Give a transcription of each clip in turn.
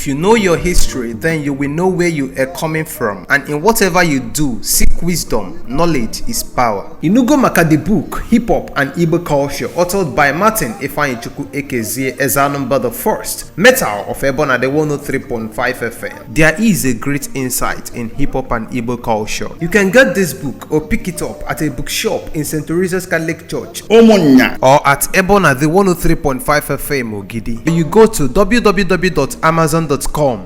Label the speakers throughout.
Speaker 1: If you know your history, then you will know where you are coming from, and in whatever you do, seek wisdom. Knowledge is power. Inugo maka the book Hip Hop and Igbo Culture, authored by Martin Ifeanyichukwu Ekezie Ezanumba the First, Metal of Ebona the 103.5 FM. There is a great insight in hip hop and Igbo culture. You can get this book or pick it up at a bookshop in St. Teresa's Catholic Church, Omonya, or at Ebona the 103.5 FM Ogidi. You go to www.amazon.com,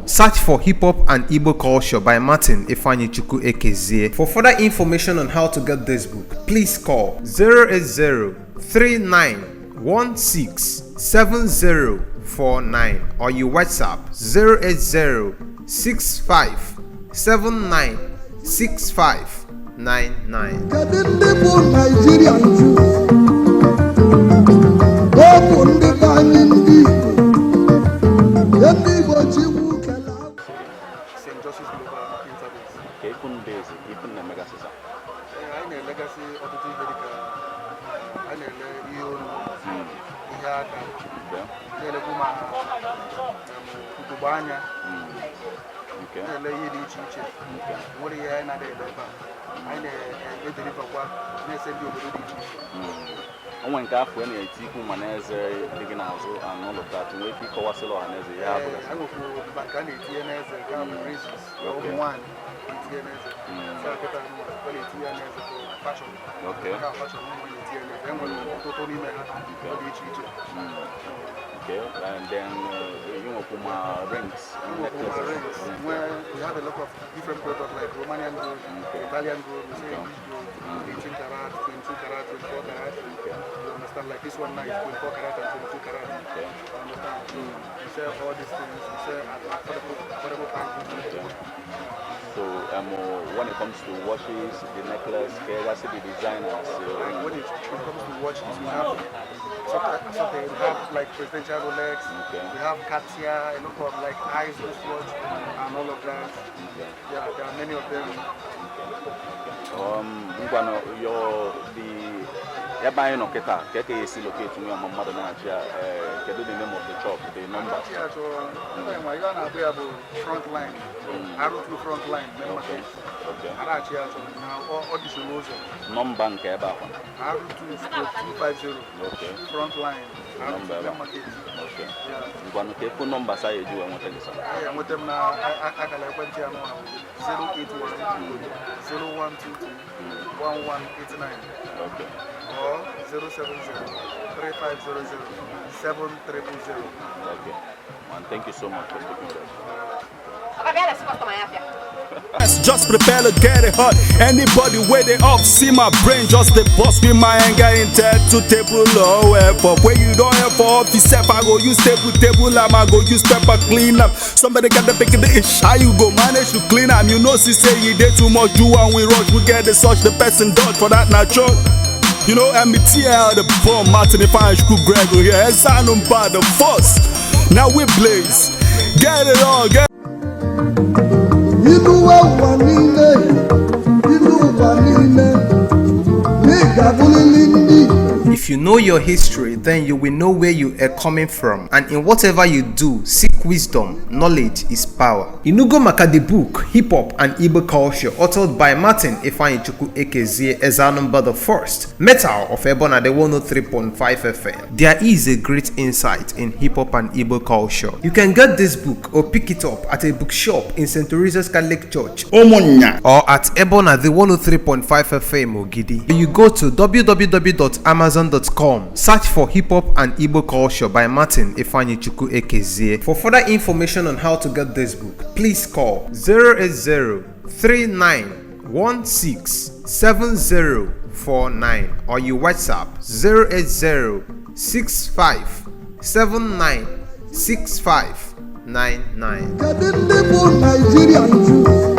Speaker 1: search for Hip Hop and Igbo Culture by Martin Ifeanyichukwu Ekezie. For further information on how to get this book, please call 08039167049 or you WhatsApp
Speaker 2: 08065796599.
Speaker 3: Onwe nke afọ a na-eti maneze dịgị n'azụ and all of that nwee ike ịkọwasịla ọhaneze ihe abụghị
Speaker 4: ka na-etinye n'eze ka bụ reasons ụmụ nwaanyị etinye n'eze sakịta na-etinye n'eze fashion ka fashion na-etinye n'eze enwere ọtụtụ n'ime ha ọ dị iche iche.
Speaker 3: Okay, and then you know, rings.
Speaker 4: Where we have a lot of different products like Romanian gold, Italian gold, we say gold, 18 karat, 22 karat, 24 karat. You understand? Like this one now is 24 karat and 22 karat. You understand? So we sell all these things. We sell at affordable prices.
Speaker 3: So when it comes to watches, the necklace, that's the designers.
Speaker 4: When it comes to watches, we have something. We have like presidential Rolex. We have Cartier, a lot of like eyes wristwatch and all of that. Yeah, there are many of them.
Speaker 3: The buying of Keta, KKC locate me on Madanacha, get the name of the shop, the number.
Speaker 4: My gun available front line, arrow to front line.
Speaker 3: Okay.
Speaker 4: Now all this is
Speaker 3: non-bank about
Speaker 4: arrow to 250. Okay. Front line.
Speaker 3: Number. Okay. You want to take phone number say you want to listen.
Speaker 4: I want them now. I can like 081 0122 1189.
Speaker 3: Okay.
Speaker 4: Or 070 3500 7300.
Speaker 3: Okay. Man, thank you so much for speaking to us.
Speaker 2: Just prepare to get it hot. Anybody where they up, see my brain just the bust with my anger intent to table or for where you don't have for office step, I go use table, I go use pepper clean up. Somebody got the pick of the ish, how you go manage to clean up? You know, she say you did too much, do and we rush, we get the such the person dodge for that natural. You know, MTL the bomb, Martin Ifeanyichukwu Gregory here, Ezanumba the First. Now we blaze, get it on, get.
Speaker 1: If you know your history, then you will know where you are coming from, and in whatever you do, seek wisdom. Knowledge is power. Inugo maka the book Hip Hop and Igbo Culture, authored by Martin Ifeanyichukwu Ekezie Ezanumba the First, Metal of Ebona the 103.5 FM. There is a great insight in hip hop and Igbo culture. You can get this book or pick it up at a bookshop in St. Teresa's Catholic Church, Omonya, or at Ebona the 103.5 FM Ogidi. You go to www.amazon.com, search for Hip Hop and Igbo Culture by Martin Ifeanyichukwu Ekezie. For further information on how to get this book, please call 08039167049 or you WhatsApp 08065796599.